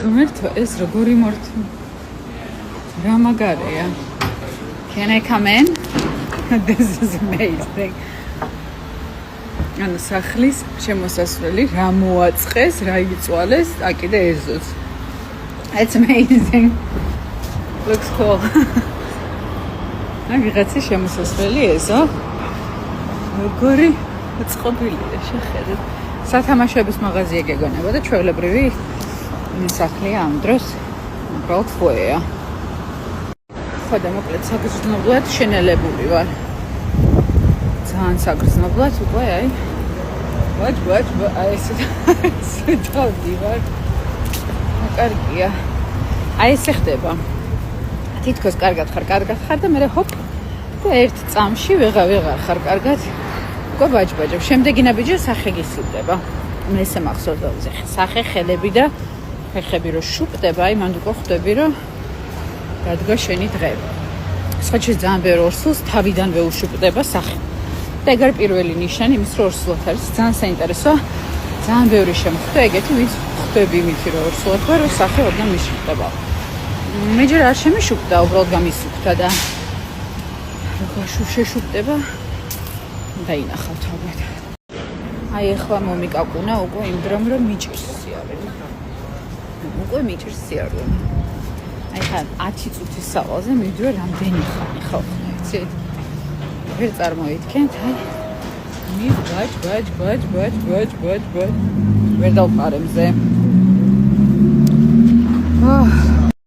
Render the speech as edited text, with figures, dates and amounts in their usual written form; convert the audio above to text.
ღმერთო, ეს როგორი მორთული. რა მაგარია. Can I come in? This is amazing. ანუ სახლის შემოსასვლელი რა მოაწყეს, რა იწვალეს, აკიდე ეზოს. It's amazing. Looks cool. ვიღაცის შემოსასვლელი ეზო. როგორი მოწყობილია, შეხედეთ. სათამაშოების მაღაზია გეგონება და ჩვეულებრივი სახლია ამ დროს. უბრალოდ ფოეა. ხოდა მოკლედ საგრძნობლად შენელებული ვარ. ძალიან საგრძნობლად უკვე აი. ვაჯ, აი ესე დავდივარ. კარგია. აი ესე ხდება. თითქოს კარგად ხარ და მე ჰოპ და ერთ წამში ვეღარ ხარ კარგად. უკვე ბაჯბაჯებ. შემდეგი ნაბიჯი სახე გისილდება. მე ესე მახსოვდა სახე ხელები და ფეხები რო შუპდება, აი მანდ უკვე ხვდები რომ დადგა შენი დღე. სხვაჩი ძალიან ბევრი ორსულს თავიდანვე უშუპდება სახე. და ეგ არის პირველი ნიშანი იმის რომ ორსულად არის. ძალიან საინტერესოა. ძალიან ბევრი შემხვდა ეგეთი ვინც ხვდები იმითი რომ ორსულად ვარ, რომ სახე ოდნავ მიშუპდება. მე ჯერ არ შემიშუპდა, უბრალოდ გამისუქდა და როგორ შეშუპდება დაინახავ თავად. აი ახლა მომიკაკუნა უკვე იმ დრომ რომ მიჭირს სიარული. უკვე მიჭირს სიარული. აი ხან 10 წუთის სავალზე მივიდრე რამდენი ხანი ხო იცით? ვერ წარმოიდგენთ, აი მი ბაჯ ვერ დავყარე მზე.